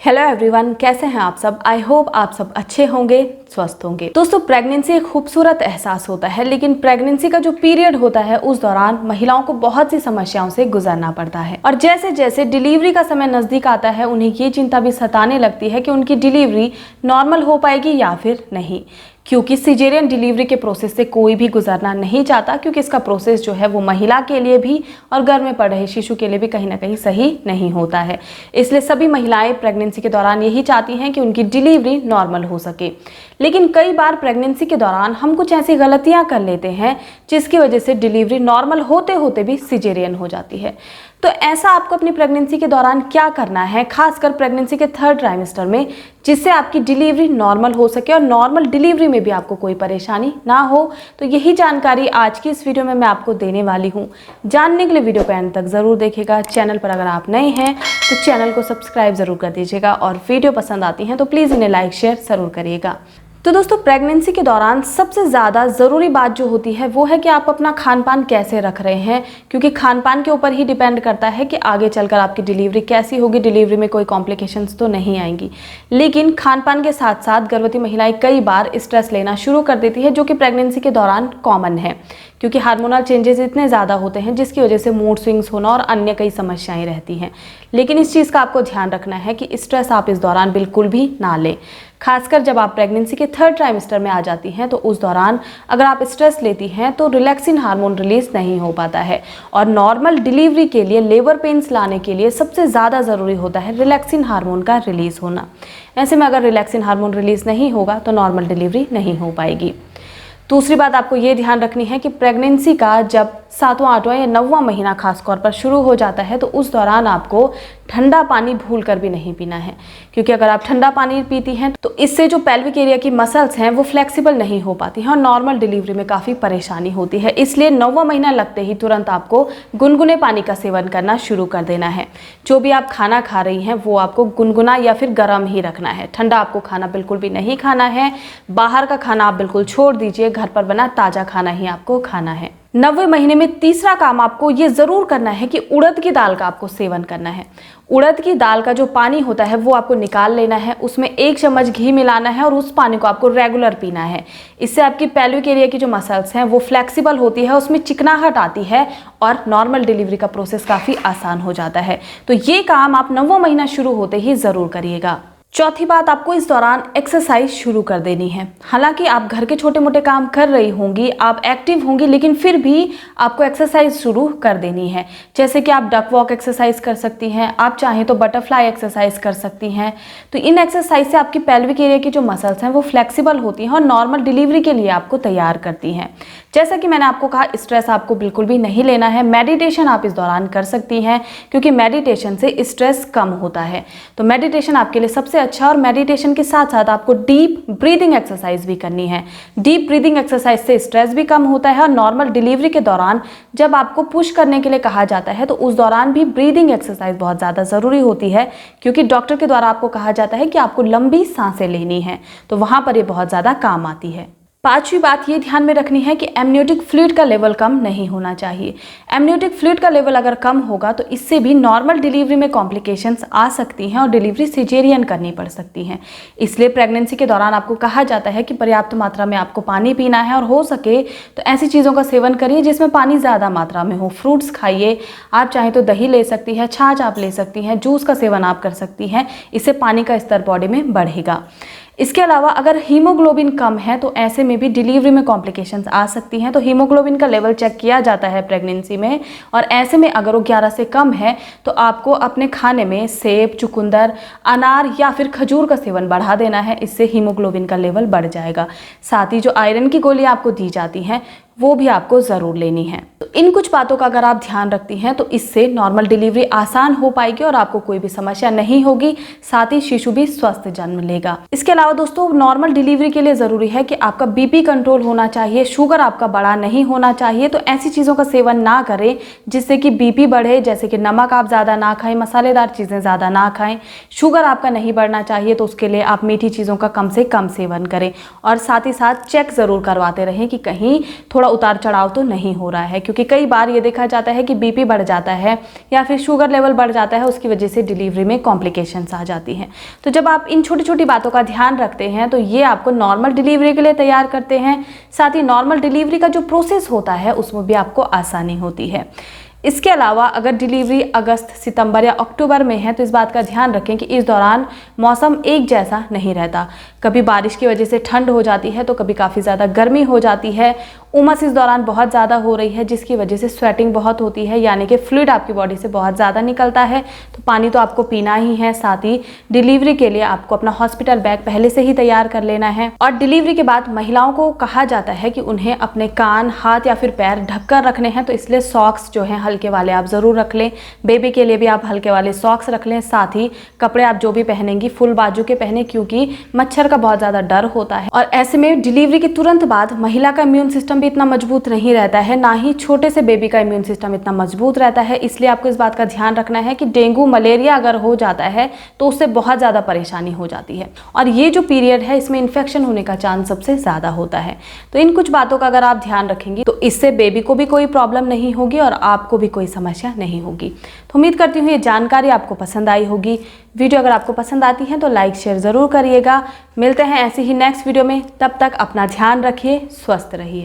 Hello everyone, कैसे हैं आप सब। आई होप आप सब अच्छे होंगे, स्वस्थ होंगे। दोस्तों, प्रेगनेंसी एक खूबसूरत एहसास होता है, लेकिन प्रेगनेंसी का जो पीरियड होता है उस दौरान महिलाओं को बहुत सी समस्याओं से गुजरना पड़ता है। और जैसे जैसे डिलीवरी का समय नजदीक आता है, उन्हें ये चिंता भी सताने लगती है कि उनकी डिलीवरी नॉर्मल हो पाएगी या फिर नहीं, क्योंकि सिजेरियन डिलीवरी के प्रोसेस से कोई भी गुजरना नहीं चाहता, क्योंकि इसका प्रोसेस जो है वो महिला के लिए भी और घर में पड़ रहे शिशु के लिए भी कहीं ना कहीं सही नहीं होता है। इसलिए सभी महिलाएं प्रेगनेंसी के दौरान यही चाहती हैं कि उनकी डिलीवरी नॉर्मल हो सके। लेकिन कई बार प्रेगनेंसी के दौरान हम कुछ ऐसी गलतियां कर लेते हैं जिसकी वजह से डिलीवरी नॉर्मल होते होते भी सिजेरियन हो जाती है। तो ऐसा आपको अपनी प्रेगनेंसी के दौरान क्या करना है, खासकर प्रेगनेंसी के 3rd ट्राइमेस्टर में, जिससे आपकी डिलीवरी नॉर्मल हो सके और नॉर्मल डिलीवरी में भी आपको कोई परेशानी ना हो। तो यही जानकारी आज की इस वीडियो में मैं आपको देने वाली हूँ। जानने के लिए वीडियो को एंड तक ज़रूर देखिएगा। चैनल पर अगर आप नए हैं तो चैनल को सब्सक्राइब ज़रूर कर दीजिएगा और वीडियो पसंद आती हैं तो प्लीज़ इन्हें लाइक शेयर ज़रूर करिएगा। तो दोस्तों, प्रेगनेंसी के दौरान सबसे ज़्यादा ज़रूरी बात जो होती है वो है कि आप अपना खान पान कैसे रख रहे हैं, क्योंकि खान पान के ऊपर ही डिपेंड करता है कि आगे चलकर आपकी डिलीवरी कैसी होगी, डिलीवरी में कोई कॉम्प्लिकेशंस तो नहीं आएंगी। लेकिन खान पान के साथ साथ गर्भवती महिलाएं कई बार स्ट्रेस लेना शुरू कर देती है, जो कि प्रेगनेंसी के दौरान कॉमन है, क्योंकि हार्मोनल चेंजेस इतने ज़्यादा होते हैं जिसकी वजह से मूड स्विंग्स होना और अन्य कई समस्याएं रहती हैं। लेकिन इस चीज़ का आपको ध्यान रखना है कि स्ट्रेस आप इस दौरान बिल्कुल भी ना लें। खासकर जब आप प्रेगनेंसी के 3rd ट्राइमेस्टर में आ जाती हैं तो उस दौरान अगर आप स्ट्रेस लेती हैं तो रिलैक्सिन हार्मोन रिलीज नहीं हो पाता है, और नॉर्मल डिलीवरी के लिए लेबर पेन्स लाने के लिए सबसे ज़्यादा ज़रूरी होता है रिलैक्सिन हार्मोन का रिलीज़ होना। ऐसे में अगर रिलैक्सिन हार्मोन रिलीज़ नहीं होगा तो नॉर्मल डिलीवरी नहीं हो पाएगी। दूसरी बात आपको ये ध्यान रखनी है कि प्रेगनेंसी का जब 7वां 8वां या 9वां महीना खास तौर पर शुरू हो जाता है तो उस दौरान आपको ठंडा पानी भूल कर भी नहीं पीना है, क्योंकि अगर आप ठंडा पानी पीती हैं तो इससे जो पेल्विक एरिया की मसल्स हैं वो फ्लेक्सिबल नहीं हो पाती हैं और नॉर्मल डिलीवरी में काफ़ी परेशानी होती है। इसलिए 9वां महीना लगते ही तुरंत आपको गुनगुने पानी का सेवन करना शुरू कर देना है। जो भी आप खाना खा रही हैं वो आपको गुनगुना या फिर गर्म ही रखना है। ठंडा आपको खाना बिल्कुल भी नहीं खाना है। बाहर का खाना आप बिल्कुल छोड़ दीजिए, घर पर बना ताज़ा खाना ही आपको खाना है। 9वें महीने में तीसरा काम आपको ये ज़रूर करना है कि उड़द की दाल का आपको सेवन करना है। उड़द की दाल का जो पानी होता है वो आपको निकाल लेना है, उसमें 1 चम्मच घी मिलाना है और उस पानी को आपको रेगुलर पीना है। इससे आपकी पेल्विक एरिया की जो मसल्स हैं वो फ्लेक्सिबल होती है, उसमें चिकनाहट आती है और नॉर्मल डिलीवरी का प्रोसेस काफ़ी आसान हो जाता है। तो ये काम आप 9वां महीना शुरू होते ही ज़रूर करिएगा। चौथी बात, आपको इस दौरान एक्सरसाइज शुरू कर देनी है। हालांकि आप घर के छोटे मोटे काम कर रही होंगी, आप एक्टिव होंगी, लेकिन फिर भी आपको एक्सरसाइज शुरू कर देनी है। जैसे कि आप डक वॉक एक्सरसाइज कर सकती हैं, आप चाहें तो बटरफ्लाई एक्सरसाइज कर सकती हैं। तो इन एक्सरसाइज से आपकी पेल्विक एरिया की जो मसल्स हैं वो फ्लेक्सिबल होती हैं और नॉर्मल डिलीवरी के लिए आपको तैयार करती हैं। जैसा कि मैंने आपको कहा, स्ट्रेस आपको बिल्कुल भी नहीं लेना है। मेडिटेशन आप इस दौरान कर सकती हैं, क्योंकि मेडिटेशन से स्ट्रेस कम होता है। तो मेडिटेशन आपके लिए सबसे अच्छा, और मेडिटेशन के साथ साथ आपको डीप ब्रीदिंग एक्सरसाइज भी करनी है। डीप ब्रीदिंग एक्सरसाइज से स्ट्रेस भी कम होता है और नॉर्मल डिलीवरी के दौरान जब आपको पुश करने के लिए कहा जाता है तो उस दौरान भी ब्रीदिंग एक्सरसाइज बहुत ज़्यादा ज़रूरी होती है, क्योंकि डॉक्टर के द्वारा आपको कहा जाता है कि आपको लंबी सांसें लेनी है, तो वहाँ पर ये बहुत ज़्यादा काम आती है। 5वीं बात ये ध्यान में रखनी है कि एमनियोटिक फ्लूइड का लेवल कम नहीं होना चाहिए। एमनियोटिक फ्लूइड का लेवल अगर कम होगा तो इससे भी नॉर्मल डिलीवरी में कॉम्प्लिकेशंस आ सकती हैं और डिलीवरी सिजेरियन करनी पड़ सकती हैं। इसलिए प्रेगनेंसी के दौरान आपको कहा जाता है कि पर्याप्त मात्रा में आपको पानी पीना है, और हो सके तो ऐसी चीज़ों का सेवन करिए जिसमें पानी ज़्यादा मात्रा में हो। फ्रूट्स खाइए, आप चाहें तो दही ले सकती हैं, छाछ आप ले सकती हैं, जूस का सेवन आप कर सकती हैं। इससे पानी का स्तर बॉडी में बढ़ेगा। इसके अलावा अगर हीमोग्लोबिन कम है तो ऐसे में भी डिलीवरी में कॉम्प्लिकेशंस आ सकती हैं। तो हीमोग्लोबिन का लेवल चेक किया जाता है प्रेगनेंसी में, और ऐसे में अगर वो 11 से कम है तो आपको अपने खाने में सेब, चुकंदर, अनार या फिर खजूर का सेवन बढ़ा देना है। इससे हीमोग्लोबिन का लेवल बढ़ जाएगा। साथ ही जो आयरन की गोली आपको दी जाती हैं वो भी आपको ज़रूर लेनी है। तो इन कुछ बातों का अगर आप ध्यान रखती हैं तो इससे नॉर्मल डिलीवरी आसान हो पाएगी और आपको कोई भी समस्या नहीं होगी, साथ ही शिशु भी स्वस्थ जन्म लेगा। इसके अलावा दोस्तों, नॉर्मल डिलीवरी के लिए ज़रूरी है कि आपका बीपी कंट्रोल होना चाहिए, शुगर आपका बड़ा नहीं होना चाहिए। तो ऐसी चीज़ों का सेवन ना करें जिससे कि बीपी बढ़े, जैसे कि नमक आप ज़्यादा ना खाएं, मसालेदार चीज़ें ज़्यादा ना खाएं। शुगर आपका नहीं बढ़ना चाहिए, तो उसके लिए आप मीठी चीज़ों का कम से कम सेवन करें, और साथ ही साथ चेक ज़रूर करवाते रहें कि कहीं थोड़ा थोड़ा उतार चढ़ाव तो नहीं हो रहा है, क्योंकि कई बार ये देखा जाता है कि बीपी बढ़ जाता है या फिर शुगर लेवल बढ़ जाता है, उसकी वजह से डिलीवरी में कॉम्प्लिकेशंस आ जाती हैं। तो जब आप इन छोटी छोटी बातों का ध्यान रखते हैं तो ये आपको नॉर्मल डिलीवरी के लिए तैयार करते हैं। साथ ही नॉर्मल डिलीवरी का जो प्रोसेस होता है उसमें भी आपको आसानी होती है। इसके अलावा अगर डिलीवरी अगस्त, सितंबर या अक्टूबर में है तो इस बात का ध्यान रखें कि इस दौरान मौसम एक जैसा नहीं रहता। कभी बारिश की वजह से ठंड हो जाती है तो कभी काफ़ी ज़्यादा गर्मी हो जाती है। उमस इस दौरान बहुत ज़्यादा हो रही है जिसकी वजह से स्वेटिंग बहुत होती है, यानी कि फ्लूइड आपकी बॉडी से बहुत ज़्यादा निकलता है। तो पानी तो आपको पीना ही है। साथ ही डिलीवरी के लिए आपको अपना हॉस्पिटल बैग पहले से ही तैयार कर लेना है। और डिलीवरी के बाद महिलाओं को कहा जाता है कि उन्हें अपने कान, हाथ या फिर पैर ढककर रखने हैं, तो इसलिए सॉक्स जो हैं हल्के वाले आप ज़रूर रख लें। बेबी के लिए भी आप हल्के वाले सॉक्स रख लें। साथ ही कपड़े आप जो भी पहनेंगी फुल बाजू के पहने, क्योंकि मच्छर का बहुत ज़्यादा डर होता है। और ऐसे में डिलीवरी के तुरंत बाद महिला का इम्यून सिस्टम भी इतना मजबूत नहीं रहता है, ना ही छोटे से बेबी का इम्यून सिस्टम इतना मजबूत रहता है। इसलिए आपको इस बात का ध्यान रखना है कि डेंगू, मलेरिया अगर हो जाता है तो उससे बहुत ज़्यादा परेशानी हो जाती है। और ये जो पीरियड है इसमें इन्फेक्शन होने का चांस सबसे ज़्यादा होता है। तो इन कुछ बातों का अगर आप ध्यान रखेंगी तो इससे बेबी को भी कोई प्रॉब्लम नहीं होगी और आपको भी कोई समस्या नहीं होगी। तो उम्मीद करती हूँ ये जानकारी आपको पसंद आई होगी। वीडियो अगर आपको पसंद आती है तो लाइक शेयर ज़रूर करिएगा। मिलते हैं ऐसे ही नेक्स्ट वीडियो में, तब तक अपना ध्यान रखिए, स्वस्थ रहिए।